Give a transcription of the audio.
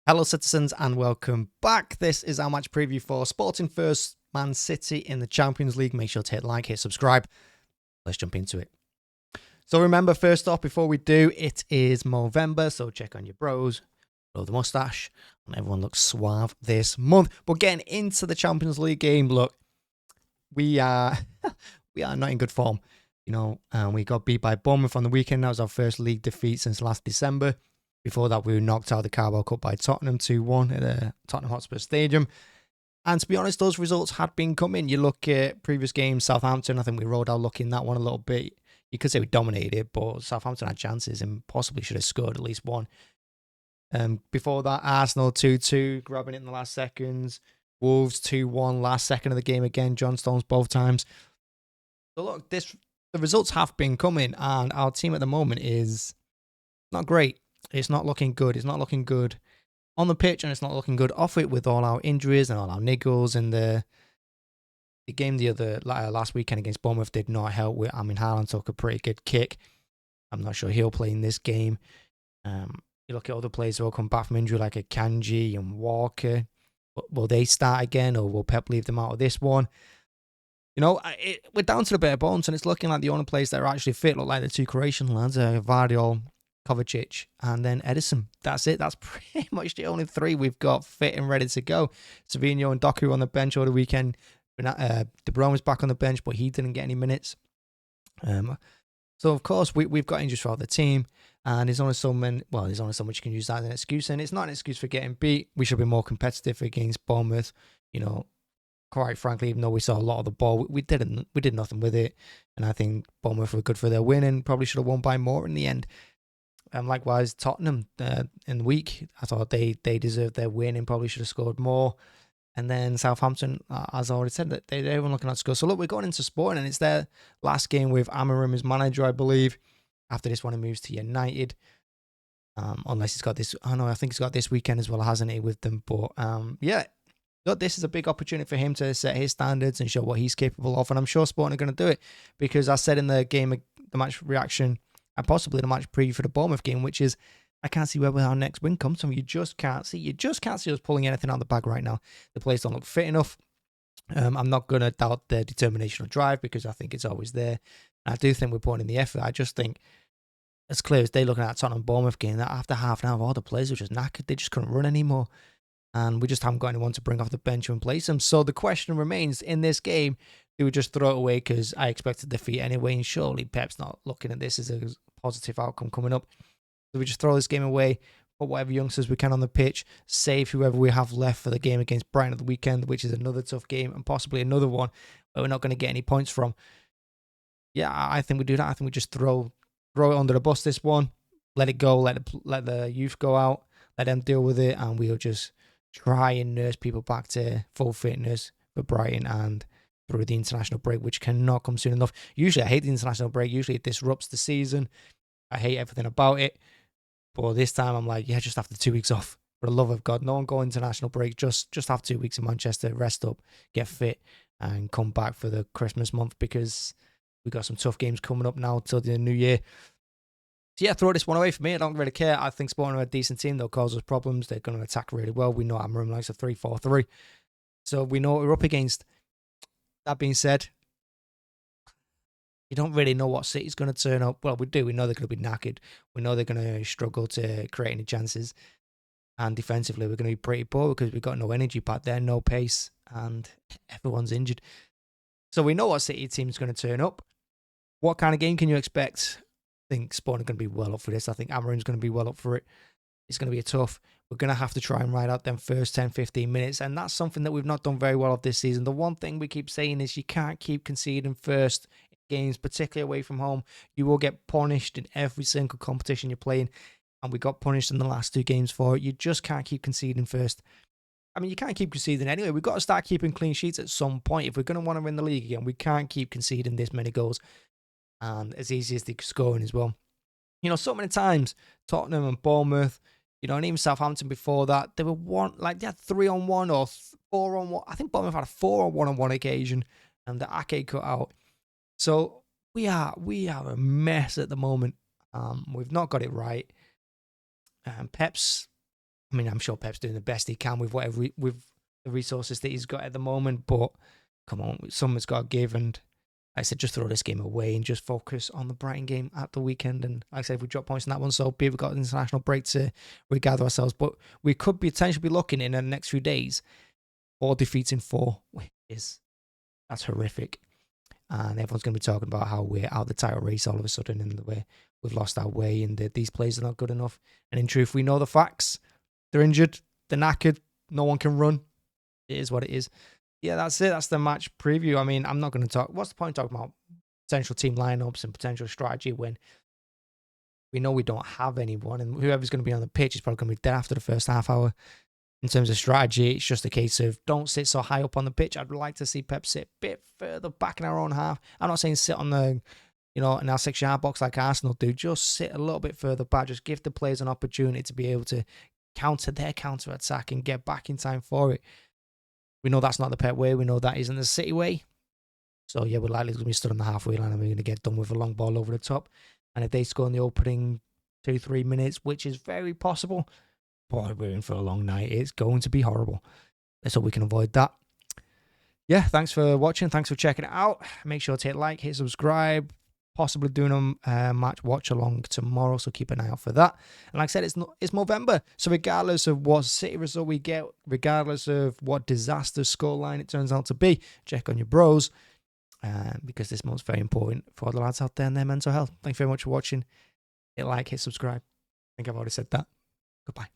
Hello, citizens, and welcome back. This is our match preview for Sporting First Man City in the Champions League. Make sure to hit like, hit subscribe. Let's jump into it. So remember, first off, before we do, it is Movember, so check on your bros, grow the mustache, and everyone looks suave this month. But getting into the Champions League game, look, we are not in good form. We got beat by Bournemouth on the weekend. That was our first league defeat since last December. Before that, we were knocked out of the Carabao Cup by Tottenham 2-1 at the Tottenham Hotspur Stadium. And to be honest, those results had been coming. You look at previous games, Southampton, I think we rode our luck in that one a little bit. You could say we dominated it, but Southampton had chances and possibly should have scored at least one. Before that, Arsenal 2-2, grabbing it in the last seconds. Wolves 2-1, last second of the game again. John Stones both times. So look, the results have been coming, and our team at the moment is not great. It's not looking good. It's not looking good on the pitch, and it's not looking good off it with all our injuries and all our niggles. And the game last weekend against Bournemouth did not help. Haaland took a pretty good kick. I'm not sure he'll play in this game. You look at other players who will come back from injury like a Kanji and Walker. Will they start again, or will Pep leave them out of this one? We're down to the bare bones, and it's looking like the only players that are actually fit look like the two Croatian lads, Vardiol, Kovacic, and then Edison. That's it. That's pretty much the only three we've got fit and ready to go. Savinho and Doku on the bench over the weekend. De Bruyne was back on the bench, but he didn't get any minutes. So, of course, we've got injuries throughout the team, and there's only so much you can use that as an excuse, and it's not an excuse for getting beat. We should be more competitive against Bournemouth. Quite frankly, even though we saw a lot of the ball, we did nothing with it, and I think Bournemouth were good for their win and probably should have won by more in the end. Likewise, Tottenham in the week, I thought they deserved their win and probably should have scored more. And then Southampton, as I already said, that they were looking at score. So look, we're going into Sporting, and it's their last game with Amorim as manager, I believe. After this one, he moves to United. Unless he's got this, I think he's got this weekend as well, hasn't he, with them? But look, this is a big opportunity for him to set his standards and show what he's capable of. And I'm sure Sporting are going to do it, because I said in the match reaction, and possibly the match preview for the Bournemouth game, which is, I can't see where our next win comes from. You just can't see us pulling anything out of the bag right now. The players don't look fit enough. I'm not going to doubt their determination or drive, because I think it's always there. And I do think we're putting in the effort. I just think, as clear as day looking at Tottenham Bournemouth game, that after half an hour, all the players were just knackered. They just couldn't run anymore. And we just haven't got anyone to bring off the bench and replace them. So the question remains, in this game, do we just throw it away because I expected defeat anyway, and surely Pep's not looking at this as a positive outcome coming up? So we just throw this game away, put whatever youngsters we can on the pitch, save whoever we have left for the game against Brighton at the weekend, which is another tough game and possibly another one where we're not going to get any points from. Yeah, I think we do that. I think we just throw it under the bus this one, let it go, let the youth go out, let them deal with it, and we'll just try and nurse people back to full fitness for Brighton and through the international break, which cannot come soon enough. Usually, I hate the international break. Usually, it disrupts the season. I hate everything about it. But this time, I'm like, yeah, just after 2 weeks off. For the love of God, no one go international break. Just have 2 weeks in Manchester, rest up, get fit, and come back for the Christmas month, because we got some tough games coming up now till the new year. So yeah, throw this one away for me. I don't really care. I think Sporting are a decent team. They'll cause us problems. They're going to attack really well. We know Amorim likes a 3-4-3. So we know what we're up against. That being said, you don't really know what City's going to turn up. Well, we do. We know they're going to be knackered. We know they're going to struggle to create any chances. And defensively, we're going to be pretty poor because we've got no energy back there, no pace, and everyone's injured. So we know what City team's going to turn up. What kind of game can you expect? I think Sporting are going to be well up for this. I think Amorim's going to be well up for it. It's going to be tough. We're going to have to try and ride out them first 10, 15 minutes. And that's something that we've not done very well of this season. The one thing we keep saying is you can't keep conceding first in games, particularly away from home. You will get punished in every single competition you're playing. And we got punished in the last 2 games for it. You just can't keep conceding first. I mean, you can't keep conceding anyway. We've got to start keeping clean sheets at some point. If we're going to want to win the league again, we can't keep conceding this many goals. And as easy as they're scoring as well. So many times, Tottenham and Bournemouth, and even Southampton before that, they were they had 3-on-1 or 4-on-1. I think Bournemouth had a 4-on-1 on one occasion, and the Ake cut out. So we are a mess at the moment. We've not got it right. Pep's I mean, I'm sure Pep's doing the best he can with with the resources that he's got at the moment, but come on, someone's got to give. And like I said, just throw this game away and just focus on the Brighton game at the weekend. And like I said, if we drop points in that one, so we've got an international break to regather ourselves. But we could potentially be looking in the next few days 4 defeats in 4, which is, that's horrific. And everyone's going to be talking about how we're out of the title race all of a sudden, and the way we've lost our way, and these players are not good enough. And in truth, we know the facts. They're injured, they're knackered, no one can run. It is what it is. Yeah, that's it. That's the match preview. I mean, I'm not going to talk. What's the point of talking about potential team lineups and potential strategy when we know we don't have anyone, and whoever's going to be on the pitch is probably going to be dead after the first half hour. In terms of strategy, it's just a case of don't sit so high up on the pitch. I'd like to see Pep sit a bit further back in our own half. I'm not saying sit on the, in our 6-yard box like Arsenal do. Just sit a little bit further back. Just give the players an opportunity to be able to counter their counter-attack and get back in time for it. We know that's not the Pep way. We know that isn't the City way. So, yeah, we're likely going to be stood on the halfway line and we're going to get done with a long ball over the top. And if they score in the opening 2-3 minutes, which is very possible, boy, we're in for a long night. It's going to be horrible. Let's hope we can avoid that. Yeah, thanks for watching. Thanks for checking it out. Make sure to hit like, hit subscribe. Possibly doing a match watch along tomorrow, so keep an eye out for that. And like I said, it's Movember, so regardless of what City result we get, regardless of what disaster scoreline it turns out to be, check on your bros, because this month's very important for all the lads out there and their mental health. Thank you very much for watching. Hit like, hit subscribe. I think I've already said that. Goodbye.